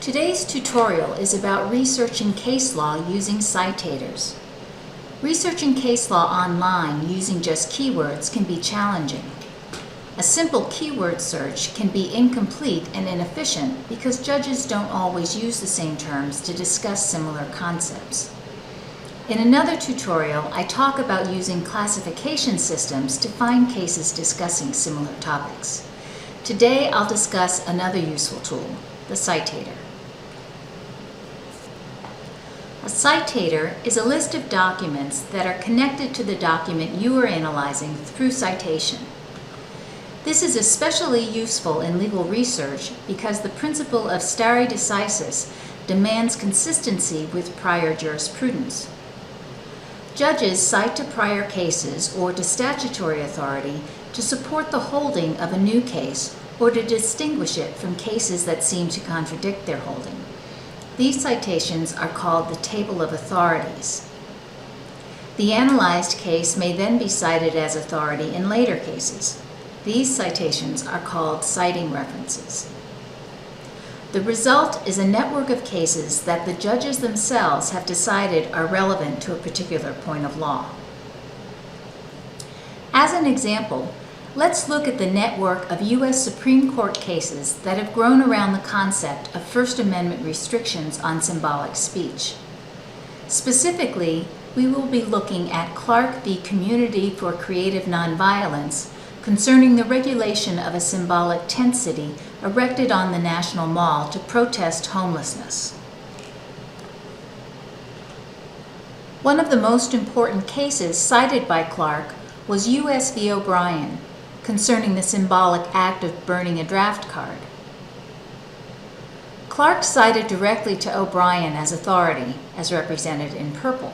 Today's tutorial is about researching case law using citators. Researching case law online using just keywords can be challenging. A simple keyword search can be incomplete and inefficient because judges don't always use the same terms to discuss similar concepts. In another tutorial, I talk about using classification systems to find cases discussing similar topics. Today, I'll discuss another useful tool, the citator. A citator is a list of documents that are connected to the document you are analyzing through citation. This is especially useful in legal research because the principle of stare decisis demands consistency with prior jurisprudence. Judges cite to prior cases or to statutory authority to support the holding of a new case or to distinguish it from cases that seem to contradict their holding. These citations are called the table of authorities. The analyzed case may then be cited as authority in later cases. These citations are called citing references. The result is a network of cases that the judges themselves have decided are relevant to a particular point of law. As an example, let's look at the network of U.S. Supreme Court cases that have grown around the concept of First Amendment restrictions on symbolic speech. Specifically, we will be looking at Clark v. Community for Creative Nonviolence concerning the regulation of a symbolic tent city erected on the National Mall to protest homelessness. One of the most important cases cited by Clark was U.S. v. O'Brien, concerning the symbolic act of burning a draft card. Clark cited directly to O'Brien as authority, as represented in purple.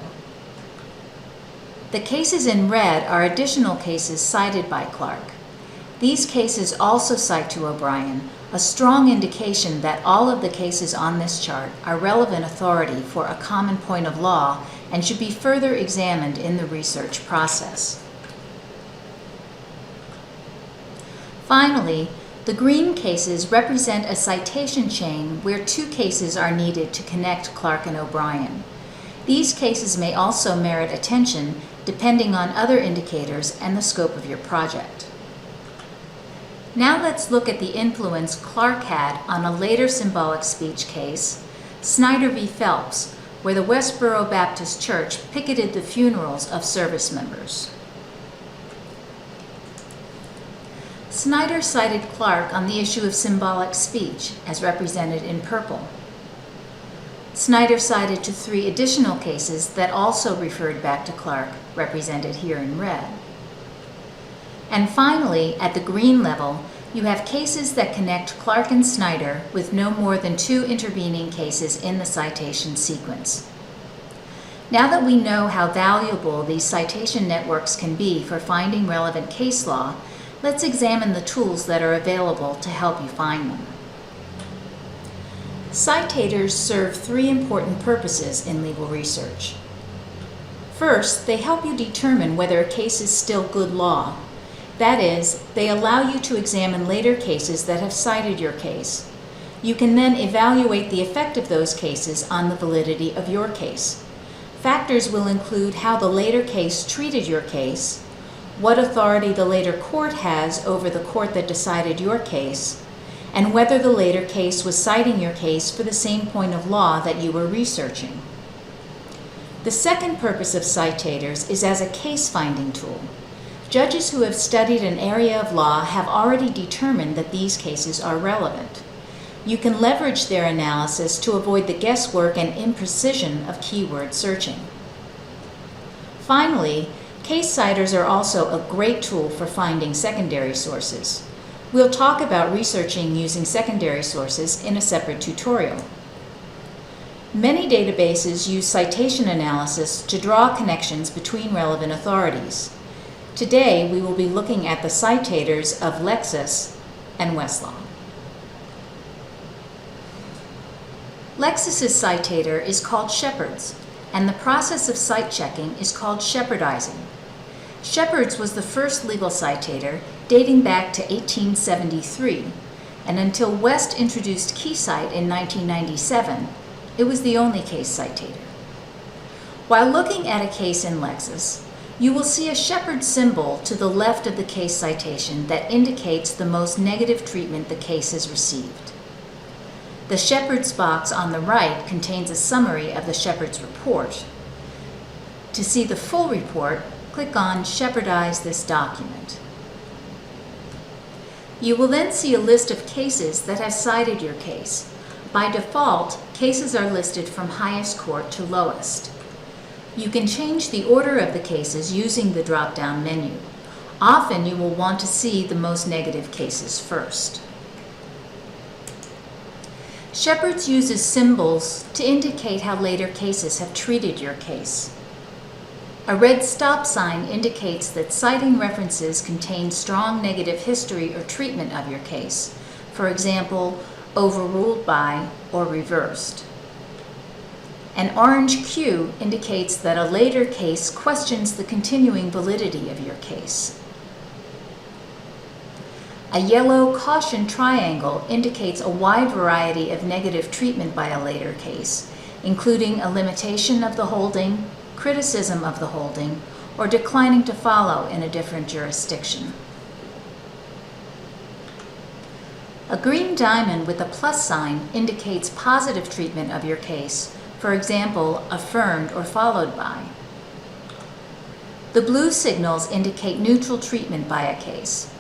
The cases in red are additional cases cited by Clark. These cases also cite to O'Brien, a strong indication that all of the cases on this chart are relevant authority for a common point of law and should be further examined in the research process. Finally, the green cases represent a citation chain where two cases are needed to connect Clark and O'Brien. These cases may also merit attention depending on other indicators and the scope of your project. Now let's look at the influence Clark had on a later symbolic speech case, Snyder v. Phelps, where the Westboro Baptist Church picketed the funerals of service members. Snyder cited Clark on the issue of symbolic speech, as represented in purple. Snyder cited to three additional cases that also referred back to Clark, represented here in red. And finally, at the green level, you have cases that connect Clark and Snyder with no more than two intervening cases in the citation sequence. Now that we know how valuable these citation networks can be for finding relevant case law, let's examine the tools that are available to help you find them. Citators serve three important purposes in legal research. First, they help you determine whether a case is still good law. That is, they allow you to examine later cases that have cited your case. You can then evaluate the effect of those cases on the validity of your case. Factors will include how the later case treated your case, what authority the later court has over the court that decided your case, and whether the later case was citing your case for the same point of law that you were researching. The second purpose of citators is as a case-finding tool. Judges who have studied an area of law have already determined that these cases are relevant. You can leverage their analysis to avoid the guesswork and imprecision of keyword searching. Finally, case citers are also a great tool for finding secondary sources. We'll talk about researching using secondary sources in a separate tutorial. Many databases use citation analysis to draw connections between relevant authorities. Today, we will be looking at the citators of Lexis and Westlaw. Lexis's citator is called Sheppards, and the process of cite checking is called Shepherdizing. Sheppards was the first legal citator dating back to 1873. and until West introduced KeyCite in 1997, it was the only case citator. While looking at a case in Lexis, you will see a Shepherd symbol to the left of the case citation that indicates the most negative treatment the case has received. The Sheppards box on the right contains a summary of the Sheppards report. To see the full report, click on Sheppardize this document. You will then see a list of cases that have cited your case. By default, cases are listed from highest court to lowest. You can change the order of the cases using the drop-down menu. Often you will want to see the most negative cases first. Sheppards uses symbols to indicate how later cases have treated your case. A red stop sign indicates that citing references contain strong negative history or treatment of your case, for example, overruled by or reversed. An orange Q indicates that a later case questions the continuing validity of your case. A yellow caution triangle indicates a wide variety of negative treatment by a later case, including a limitation of the holding, criticism of the holding, or declining to follow in a different jurisdiction. A green diamond with a plus sign indicates positive treatment of your case, for example, affirmed or followed by. The blue signals indicate neutral treatment by a case.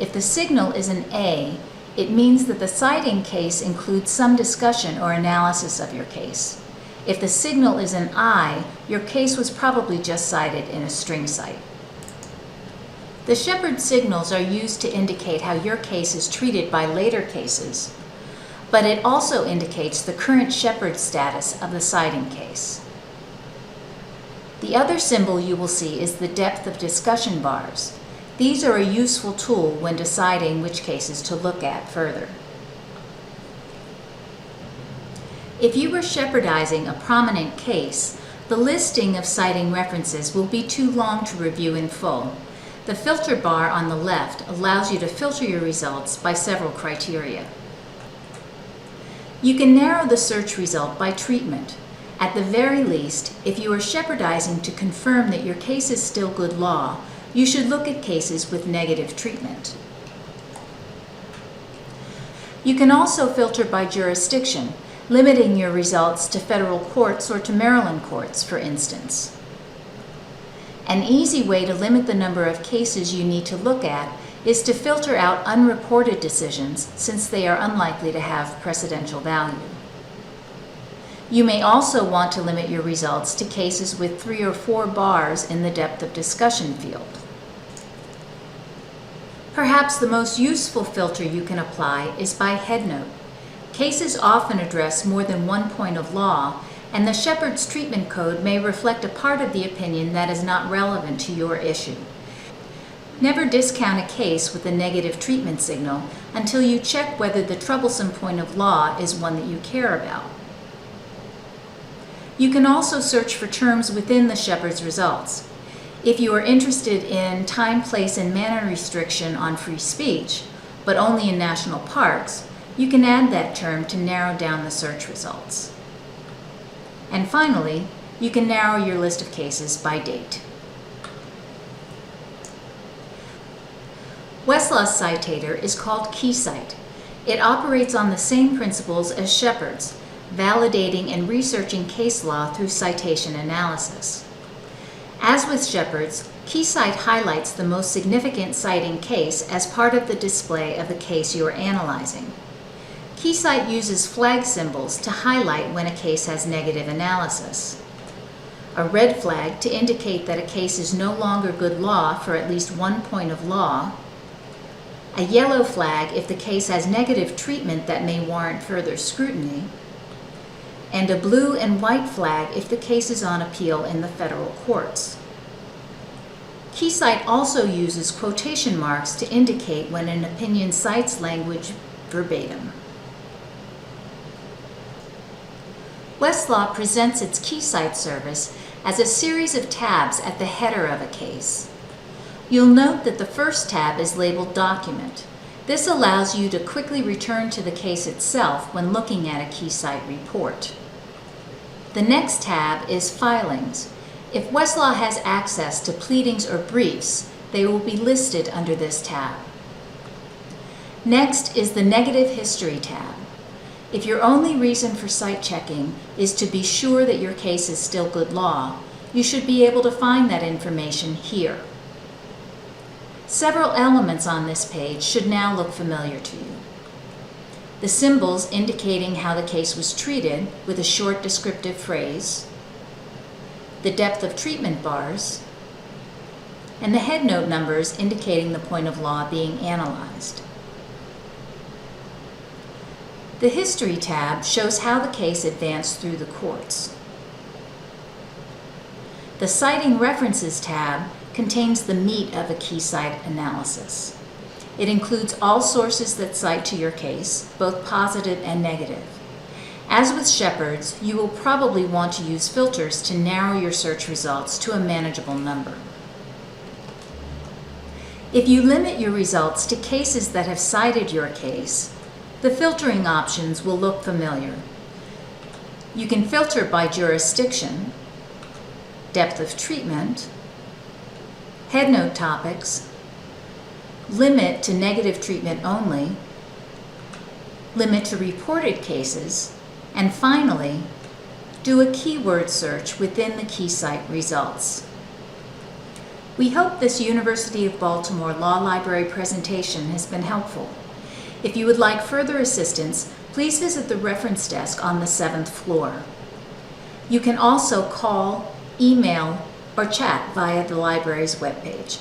If the signal is an A, it means that the citing case includes some discussion or analysis of your case. If the signal is an I, your case was probably just cited in a string cite. The Shepherd signals are used to indicate how your case is treated by later cases, but it also indicates the current Shepherd status of the citing case. The other symbol you will see is the depth of discussion bars. These are a useful tool when deciding which cases to look at further. If you were Shepherdizing a prominent case, the listing of citing references will be too long to review in full. The filter bar on the left allows you to filter your results by several criteria. You can narrow the search result by treatment. At the very least, if you are Shepherdizing to confirm that your case is still good law, you should look at cases with negative treatment. You can also filter by jurisdiction, limiting your results to federal courts or to Maryland courts, for instance. An easy way to limit the number of cases you need to look at is to filter out unreported decisions, since they are unlikely to have precedential value. You may also want to limit your results to cases with 3 or 4 bars in the depth of discussion field. Perhaps the most useful filter you can apply is by headnote. Cases often address more than one point of law, and the Sheppards treatment code may reflect a part of the opinion that is not relevant to your issue. Never discount a case with a negative treatment signal until you check whether the troublesome point of law is one that you care about. You can also search for terms within the Sheppards results. If you are interested in time, place, and manner restriction on free speech, but only in national parks, you can add that term to narrow down the search results. And finally, you can narrow your list of cases by date. Westlaw's citator is called KeyCite. It operates on the same principles as Sheppards, validating and researching case law through citation analysis. As with Sheppards, KeyCite highlights the most significant citing case as part of the display of the case you are analyzing. KeyCite uses flag symbols to highlight when a case has negative analysis. A red flag to indicate that a case is no longer good law for at least one point of law. A yellow flag if the case has negative treatment that may warrant further scrutiny. And a blue and white flag if the case is on appeal in the federal courts. KeyCite also uses quotation marks to indicate when an opinion cites language verbatim. Westlaw presents its KeyCite service as a series of tabs at the header of a case. You'll note that the first tab is labeled Document. This allows you to quickly return to the case itself when looking at a KeyCite report. The next tab is Filings. If Westlaw has access to pleadings or briefs, they will be listed under this tab. Next is the Negative History tab. If your only reason for cite checking is to be sure that your case is still good law, you should be able to find that information here. Several elements on this page should now look familiar to you. The symbols indicating how the case was treated with a short descriptive phrase, the depth of treatment bars, and the headnote numbers indicating the point of law being analyzed. The History tab shows how the case advanced through the courts. The Citing References tab contains the meat of a KeyCite analysis. It includes all sources that cite to your case, both positive and negative. As with Sheppards, you will probably want to use filters to narrow your search results to a manageable number. If you limit your results to cases that have cited your case, the filtering options will look familiar. You can filter by jurisdiction, depth of treatment, headnote topics, limit to negative treatment only, limit to reported cases, and finally, do a keyword search within the KeyCite results. We hope this University of Baltimore Law Library presentation has been helpful. If you would like further assistance, please visit the reference desk on the 7th floor. You can also call, email, or chat via the library's webpage.